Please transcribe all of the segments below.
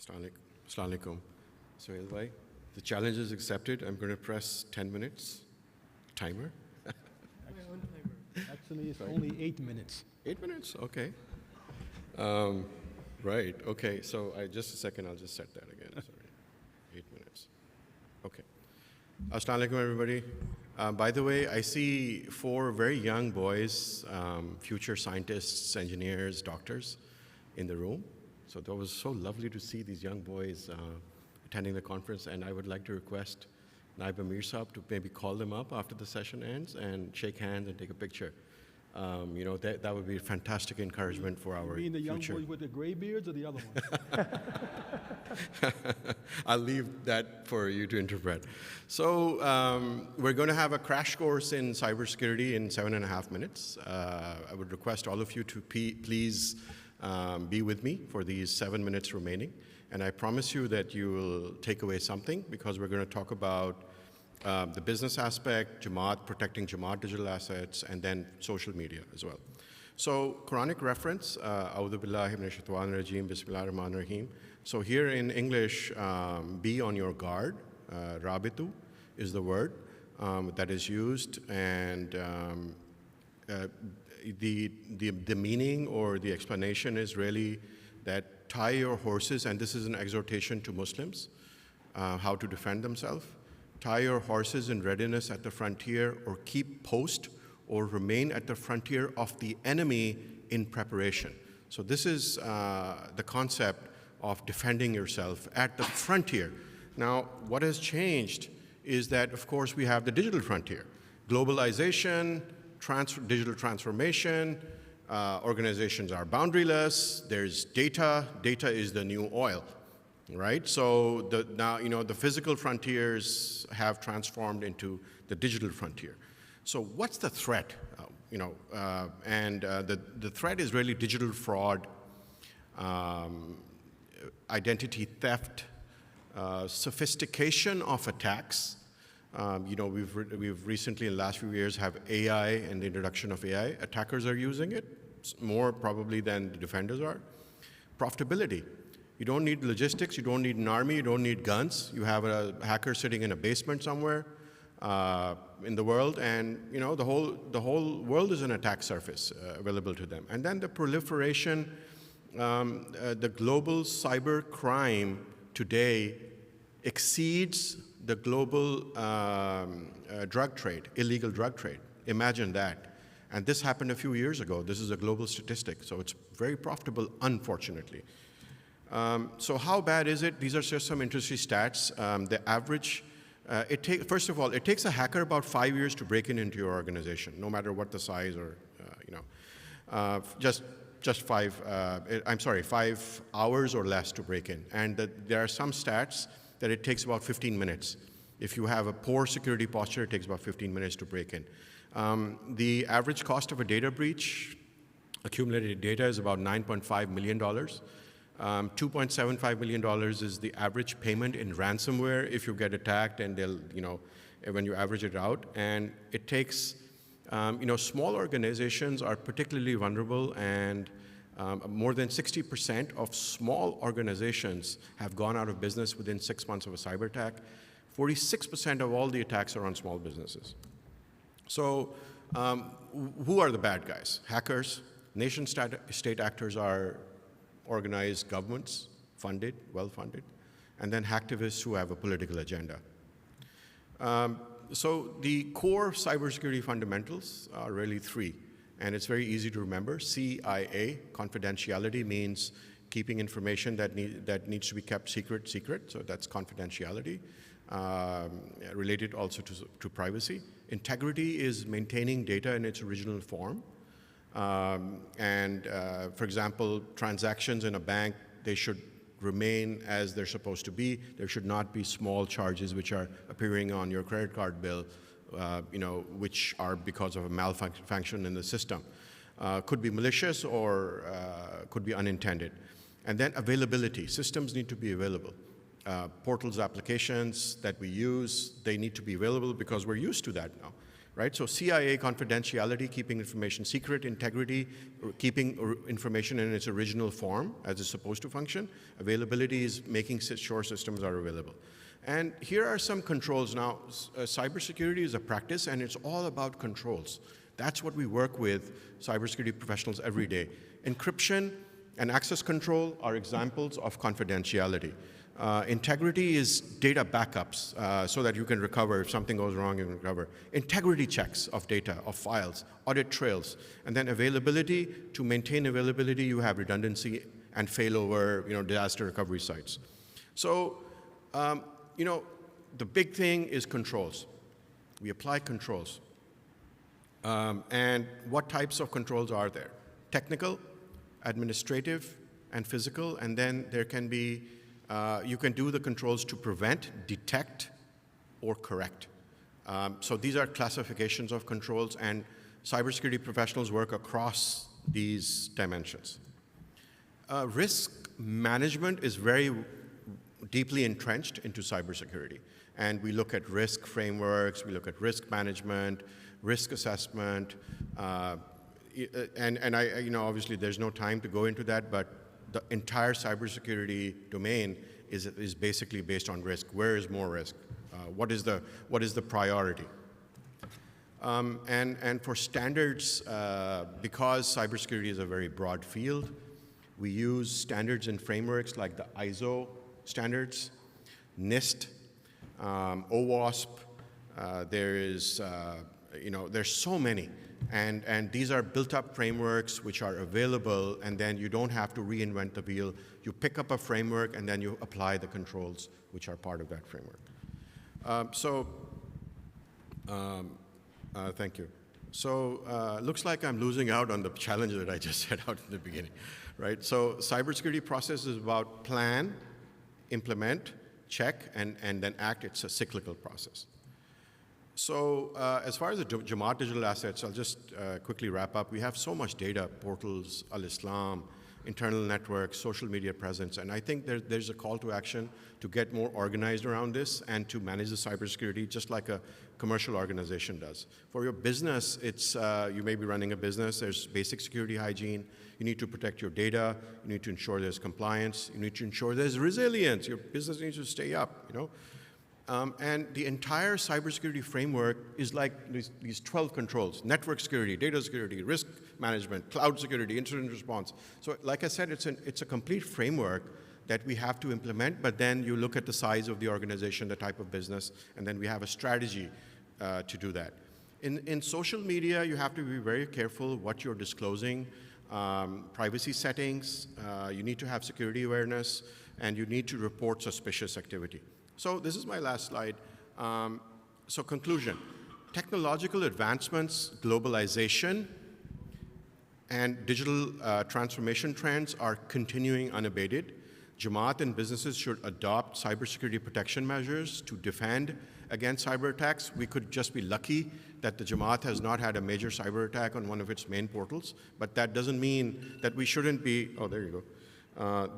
Assalamu alaikum. Sohail bhai, the challenge is accepted. I'm going to press 10 minutes timer. Actually, it's only 8 minutes. 8 minutes? Okay. Right. Okay. So just a second. I'll just set that again. Sorry. 8 minutes. Okay. Assalamu alaikum, everybody. By the way, I see 4 very young boys, future scientists, engineers, doctors in the room. So that was so lovely to see these young boys attending the conference. And I would like to request Naib Amir Saab to maybe call them up after the session ends and shake hands and take a picture. You know, that would be fantastic encouragement for our You mean the young future. boys with the gray beards or the other ones? I'll leave that for you to interpret. So we're going to have a crash course in cybersecurity in 7.5 minutes. I would request all of you to please be with me for these 7 minutes remaining. And I promise you that you will take away something, because we're going to talk about the business aspect, Jamaat, protecting Jamaat digital assets, and then social media as well. So Quranic reference, A'udhu billahi minash shaitanir rajeem, Bismillahir Rahmanir Rahim. So here in English, be on your guard. Rabitu is the word that is used, and the meaning or the explanation is really that tie your horses, and this is an exhortation to Muslims, how to defend themselves. Tie your horses in readiness at the frontier, or keep post, or remain at the frontier of the enemy in preparation. So this is the concept of defending yourself at the frontier. Now, what has changed is that, of course, we have the digital frontier. Globalization, digital transformation, organizations are boundaryless, there's data. Data is the new oil. Right, so now the physical frontiers have transformed into the digital frontier. So what's the threat? The threat is really digital fraud, identity theft, sophistication of attacks. We've recently, in the last few years, have AI and the introduction of AI. Attackers are using it more probably than the defenders are. Profitability. You don't need logistics, you don't need an army, you don't need guns. You have a hacker sitting in a basement somewhere in the world, and the whole world is an attack surface available to them. And then the proliferation, the global cyber crime today exceeds the global drug trade, illegal drug trade. Imagine that. And this happened a few years ago. This is a global statistic, so it's very profitable, unfortunately. So how bad is it? These are just some industry stats. The average, first of all, it takes a hacker about 5 years to break into your organization, no matter what the size or, just 5 hours or less to break in. And there are some stats that it takes about 15 minutes. If you have a poor security posture, it takes about 15 minutes to break in. The average cost of a data breach, accumulated data, is about $9.5 million. $2.75 million is the average payment in ransomware if you get attacked, and they'll, when you average it out. And it takes, small organizations are particularly vulnerable, and more than 60% of small organizations have gone out of business within 6 months of a cyber attack. 46% of all the attacks are on small businesses. So who are the bad guys? Hackers. Nation-state actors are organized governments, funded, well-funded, and then hacktivists who have a political agenda. So the core cybersecurity fundamentals are really 3, and it's very easy to remember. CIA, confidentiality, means keeping information that needs to be kept secret, so that's confidentiality, related also to privacy. Integrity is maintaining data in its original form. For example, transactions in a bank, they should remain as they're supposed to be. There should not be small charges which are appearing on your credit card bill, which are because of a malfunction in the system. Could be malicious or could be unintended. And then availability. Systems need to be available. Portals, applications that we use, they need to be available because we're used to that now. right? So CIA confidentiality, keeping information secret, integrity, keeping information in its original form as it's supposed to function. Availability is making sure systems are available. And here are some controls. Now, cybersecurity is a practice, and it's all about controls. That's what we work with cybersecurity professionals every day. Encryption and access control are examples of confidentiality. Integrity is data backups so that you can recover. If something goes wrong, you can recover. Integrity checks of data, of files, audit trails. And then availability, to maintain availability, you have redundancy and failover, disaster recovery sites. So, the big thing is controls. We apply controls. And what types of controls are there? Technical, administrative, and physical, and then there can be you can do the controls to prevent, detect, or correct. So these are classifications of controls, and cybersecurity professionals work across these dimensions. Risk management is very deeply entrenched into cybersecurity, and we look at risk frameworks, we look at risk management, risk assessment, and obviously there's no time to go into that, but the entire cybersecurity domain is basically based on risk. Where is more risk? What is the priority? And for standards, because cybersecurity is a very broad field, we use standards and frameworks like the ISO standards, NIST, OWASP. There's so many. And these are built-up frameworks which are available, and then you don't have to reinvent the wheel. You pick up a framework, and then you apply the controls which are part of that framework. Thank you. So looks like I'm losing out on the challenge that I just set out in the beginning, right? So cybersecurity process is about plan, implement, check, and then act. It's a cyclical process. So as far as the Jamaat digital assets, I'll just quickly wrap up. We have so much data, portals, Al-Islam, internal networks, social media presence, and I think there's a call to action to get more organized around this and to manage the cybersecurity just like a commercial organization does. For your business, it's you may be running a business, there's basic security hygiene, you need to protect your data, you need to ensure there's compliance, you need to ensure there's resilience, your business needs to stay up, and the entire cybersecurity framework is like these 12 controls: network security, data security, risk management, cloud security, incident response. So like I said, it's a complete framework that we have to implement, but then you look at the size of the organization, the type of business, and then we have a strategy to do that. In social media, you have to be very careful what you're disclosing, privacy settings, you need to have security awareness, and you need to report suspicious activity. So this is my last slide. So conclusion, technological advancements, globalization, and digital transformation trends are continuing unabated. Jamaat and businesses should adopt cybersecurity protection measures to defend against cyber attacks. We could just be lucky that the Jamaat has not had a major cyber attack on one of its main portals, but that doesn't mean that we shouldn't be, oh, there you go.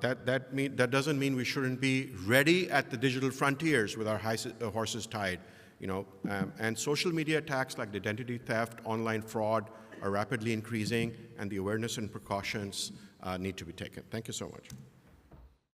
That doesn't mean we shouldn't be ready at the digital frontiers with our horses tied, and social media attacks like identity theft, online fraud are rapidly increasing, and the awareness and precautions need to be taken. Thank you so much.